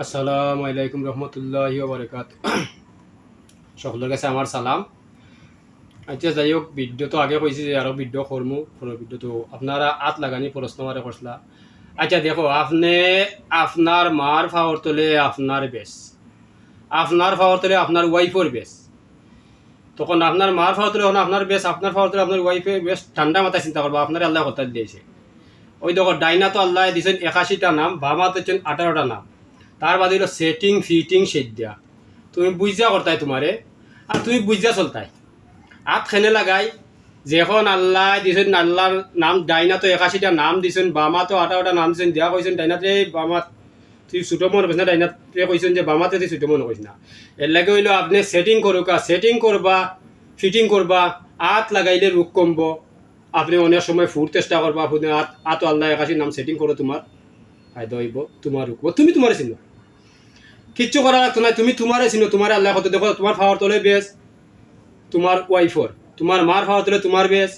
আসসালামু আলাইকুম রহমতুল্লাহি ওয়া বারাকাতুহু। সকলের কাছে আমার সালাম। আচ্ছা, যাই হোক, ভিডিও তো আগে কইছি যে আরো ভিডিও করমু, কোনো ভিডিও তো আপনারা আত লাগানি প্রশ্ন মারে করছিলা। আচ্ছা দেখো, আপনি আপনার মার ফাওয়ার তোলে আপনার বেশ, আপনার ফাওয়ার তোলে আপনার ওয়াইফের বেশ। তখন আপনার মার ফাওয়ার তোলে আপনার বেশ, আপনার ফাওয়ার তোলে আপনার ওয়াইফের বেশ। ঠান্ডা মাথায় চিন্তা করবা, আপনার আল্লাহ কথা দিয়েছে। ওই দেখো, ডাইনা তো আল্লাহ দিয়েছেন 81টা নাম, বামা তো হচ্ছেন 18টা নাম। তার বাদে হলো সেটিং ফিটিং সেদ্যা। তুমি বুঝা করতাই তোমারে, আর তুমি বুঝা চলতাই। আত খেনে লাগাই যখন আল্লাহ দিছেন, আল্লাহর নাম ডাইনা তো 81টা নাম দিছেন, বামা তো 18টা নাম দিছেন। দেওয়া কইছেন ডাইনাতে বামা তুই ছোটো মনে করিস না, ডাইনাতে কইছেন যে বামাতে তুই ছোটো মনে করিস না। এর লাগে হইলো আপনি সেটিং করুকা, সেটিং করবা, ফিটিং করবা। আত লাগাইলে রোগ কমব। আপনি অনেক সময় ফুড চেষ্টা করবা, আপনি আত আল্লাহ 81 নাম সেটিং করো, তোমার ফায়দা হইব, তোমার রুকব। তুমি তোমার চিনো, কিচ্ছু করা লাগতো না। তুমি তোমারে চিনো, তোমার আল্লাহ কত দেখো, তোমার ফাওয়ার তোলে বেশ তোমার ওয়াইফর, তোমার মার ফাওয়ার তোলে তোমার বেশ।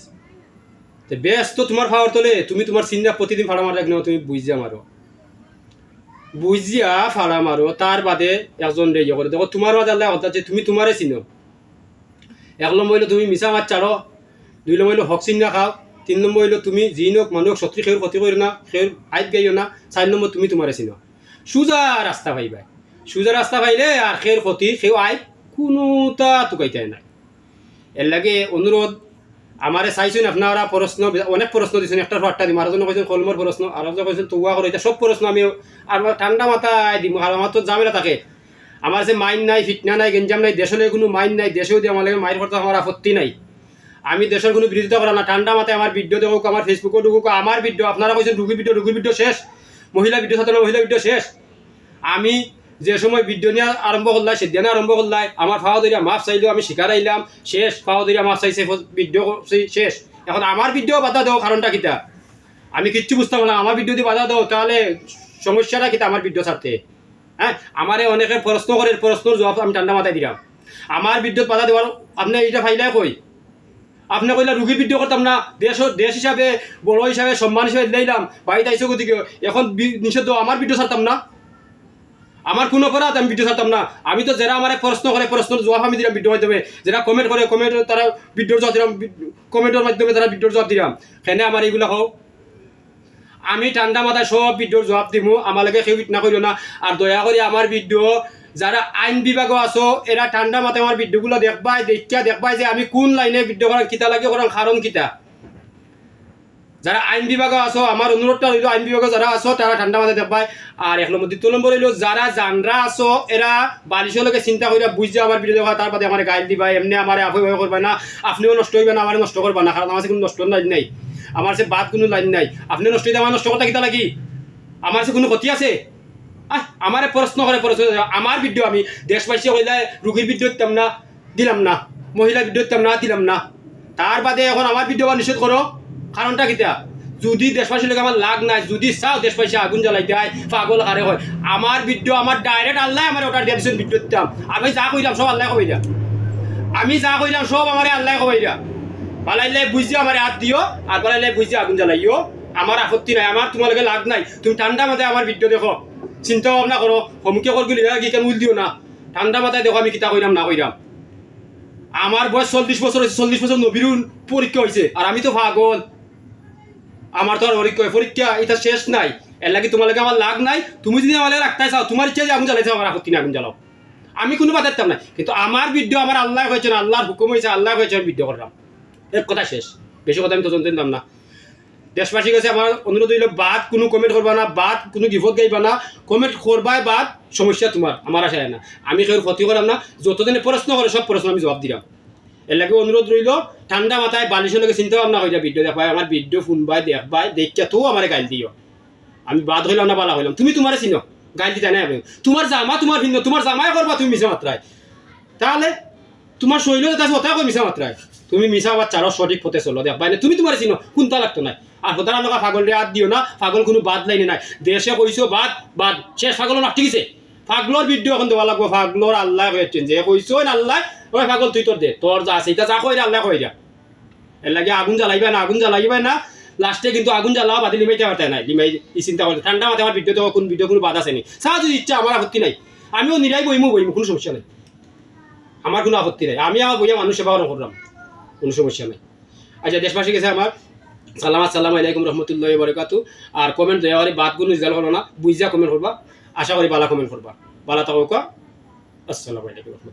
বেশ তো তোমার ফাওয়ার তোলে, তুমি তোমার চিন্তা প্রতিদিন ফাড়া মারা রাখলে তুমি বুঝিয়া মারো, বুঝিয়া ফাড়া মারো। তার বাদে একজন রে ইয়ে করে দেখো, তোমার বাদে আল্লাহ কথা, তুমি তোমারে চিনো। 1 নম্বর হইলো তুমি মিছা মাছ চাড়ো, 2 নম্বর হইলো হক চিন্তা খাও, 3 নম্বর হইলো তুমি যি নোক মানুষ শত্রু সেউর ক্ষতি করিও না, সেউর আইত গাইও না, 4 নম্বর তুমি তোমারে চিনো। সোজা রাস্তা পাইবা, সোজা রাস্তা পাইলে আর সেউর ক্ষতি সেও আইত কোনোটা টুকাইতে নাই। এর লাগে অনুরোধ, আমারে চাইছেন আপনারা প্রশ্ন, অনেক প্রশ্ন দিচ্ছেন, একটার পর একটা দিম। আরো জন কইছেন কলমর প্রশ্ন, আরো জন কইছেন তুয়া করে, এটা সব প্রশ্ন আমি আর ঠান্ডা মাথায় দিম। আর আমার তো ঝামেলা থাকে, আমার যে মাইন্ড নাই, ফিটনা নাই, গেঞ্জাম নাই, দেশলে কোনো মাইন্ড নাই, দেশেও দিয়ে আমার লাগে মাইর করতে আমার আপত্তি নাই। আমি দেশের কোনো বিরোধিতা করা না। ঠান্ডা মাথায় আমার ভিডিও দেখুক, আমার ফেসবুকও ঢুকুক, আমার ভিডিও। আপনারা কইছেন রুগীর ভিডিও শেষ, মহিলা ভিডিও সাথে মহিলা ভিডিও শেষ। আমি যে সময় ভিডিও নিয়ে আরম্ভ করলাই, সেদিনে আরম্ভ করলাই, আমার ফাওয়া দরিয়া মাছ চাইলেও আমি শিকার আইলাম শেষ, ফাওয়া দরিয়া মাছ চাইছে ভিডিও শেষ। এখন আমার ভিডিও বাধা দেও, কারণটা কিতা আমি কিচ্ছু বুঝতাম না। আমার ভিডিও দিয়ে বাধা দাও, তাহলে সমস্যাটা কিতা আমার ভিডিও ছাড়তে? হ্যাঁ, আমারে অনেকে প্রশ্ন করে, প্রশ্নের জবাব আমি ঠান্ডা মাথায় দিলাম। আমার ভিডিওত বাধা দেওয়ার আপনি এইটা ফাইলাই কই? আপনি কইলা রুগীর ভিডিও করতাম না, দেশ হিসাবে, বড় হিসাবে, সম্মান হিসাবে দিলাম, বাড়িতে আইসো গতিকে এখন নিষেধ, আমার ভিডিও ছাড়তাম না? আমার কোনো অপরাধ, আমি ভিডিও ছাড়তাম না? আমি তো যারা আমার প্রশ্ন করে, প্রশ্নের জবাব আমি দিলাম ভিডিওর মাধ্যমে। যারা কমেন্ট করে, কমেন্ট তারা ভিডিওর জবাব দিলাম, কমেন্টের মাধ্যমে তারা ভিডিওর জবাব দিলাম। সেনে আমার এইগুলা হোক, আমি ঠান্ডা মাথায় সব ভিডিওর জবাব দিব। আমার লাগে কেউ না করিও না। আর দয়া করে আমার ভিডিও যারা আইন বিভাগও আছো, এরা ঠান্ডা মাথায় আমার ভিডিওগুলো দেখবাই যে আমি কোন লাইনে ভিডিও করার কিতা লাগে, করার কারণ কিতা। যারা আইন বিভাগও আছো, আমার অনুরোধটা হইল আইন বিভাগে যারা আছো তারা ঠান্ডা মাথায় দেখবাই। আর 1 নম্বর, 2 নম্বর হইল যারা জানরা আছো, এরা বালিশলৈকে চিন্তা করিয়া বুঝছে আমার ভিডিও দেখা, তার বাদে আমার গাইড দিবা। এমনি আমার আপনি করবা না, আপনিও নষ্ট হইবে না, আমার নষ্ট করবা না। কারণ আমার কোনো নষ্ট লাইন নাই, আমার সে বাদ কোনো লাইন নাই। আপনি নষ্ট হইতে আমার নষ্ট কথা কিতা লাগি? আমার সে কোনো ক্ষতি আছে? আমার প্রশ্ন করে, আমার ভিডিও আমি দেশবাসী হইলে রুগীর ভিডিও দিতাম না, দিলাম না, মহিলা ভিডিও দিতাম না, দিলাম না। তার বাদে এখন আমার ভিডিও নিষেধ করো, কারণটা কিতা? যদি দেশবাসীর লোক আমার লাগ নাই, যদি চাও দেশবাসী আগুন জ্বালাইতে হয়, পাগল হারে হয়, আমার ভিডিও আমার ডাইরেক্ট আল্লাহ আমার অর্ডার দিয়ে দিচ্ছেন ভিডিও দিতাম। আমি যা কইলাম সব আল্লাহ কইলা, আমি যা কইলাম সব আমার আল্লাহ কইলা। বালাইলে বুঝিয়ে আমার হাত দিও, আর বালাইলে বুঝিয়ে আগুন জ্বালাইও, আমার আপত্তি নাই, আমার তোমালোকে লাগ নাই। তুমি ঠান্ডা মাথায় আমার ভিডিও দেখো, চিন্তা ভাবনা করো, হমকে করগুলি কি কেন উল দিও না। ঠান্ডা মাথায় দেখো আমি কিতা কইরাম না কইরাম। আমার বয়স 40 বছর হয়েছে, 40 বছর নবীর পরীক্ষা হয়েছে, আর আমি তো পাগল। আমার তো আর পরীক্ষা এটা শেষ নাই। এর লাগে তোমালোকে আমার লাগ নাই। তুমি যদি আমার রাখতে চাও, তোমার ইচ্ছা যে আগুন জ্বালাইছে, আমার আপত্তি নাই, আগুন জ্বালাও, আমি কোনো বাধা দিতাম না। কিন্তু আমার ভিডিও আমার আল্লাহ হয়েছে, আল্লাহর হুকুম হয়েছে, আল্লাহ হয়েছে ভিডিও করলাম, এক কথা শেষ। বেশি কথা আমি তদন্ত দিতাম না। দেশবাসী কাছে আমার অনুরোধ হইল, বাদ কোনো কমেন্ট করবা না, বাদ কোনো গিফট গাইবা না। কমেন্ট করবাই বাদ, সমস্যা তোমার, আমার আশায় না। আমি কেউ ক্ষতি করাম না। যতদিনে প্রশ্ন করে সব প্রশ্ন আমি জবাব দিলাম। এর লাগে অনুরোধ রইল, ঠান্ডা মাথায় বালিশের লোকে চিন্তা ভাবনা হয়ে যায়, ভিডিও দেখবাই, আমার ভিডিও শুনবাই, দেখবাই, দেখিয়া তো আমার গাইল দিও। আমি বাদ হইলাম না, বালা হইলাম, তুমি তোমার চিনো, গাইল দিতে নাই। তোমার জামা তোমার ভিন্ন, তোমার জামাই করবা তুমি মিশা মাত্রায়, তাহলে তোমার শৈল আছে ওটা কই মিশা মাত্রায়। তুমি মিশা আবার চারো সঠিক পথে চলো, দেখবাই না তুমি তোমার চিনো, কোনটা লাগতো নাই। আর কোথাও নকা পাগল রে হাত দিও না, পাগল কোনো বাদ লাইনে নাই। দেশে কইছো বাদ বাদ শেষ, পাগল না ঠিক আছে। পাগলর ভিডিও এখন দেওয়া লাগবো, পাগলর আল্লাহ কয়েছেন যে কইছো আল্লাহ, ওই পাগল তুই তোর দে, তোর যা আছে এটা যা কইরা আল্লাহ কইরা। এর লাগে আগুন জ্বালাইবা না, আগুন জ্বালাইবা না। লাস্টে কিন্তু আগুন জ্বালাও বাতি লিমাইতে পারতে নাই লিমাই ই চিন্তা করতে ঠান্ডা মাথায় আমার ভিডিও কোন ভিডিও কোনো বাদ আছে নি চাহ যদি ইচ্ছা আমার আপত্তি নাই আমিও নিরাই বইমু কোনো সমস্যা নাই আমার কোনো আপত্তি নাই আমি আমার বইয়া মানুষ সেবা করলাম কোনো সমস্যা নাই আচ্ছা দেশবাসী গেছে আমার আসসালামু আলাইকুম রহমতুল্লাহ বরকাতু আর কমেন্ট দয়া করে বাদগুলো রেজাল্ট হলো না বুঝা কমেন্ট করবা আশা করি বালা কমেন্ট করবা বালা তাও আসসালামু আলাইকুম রহমতুল্লাহ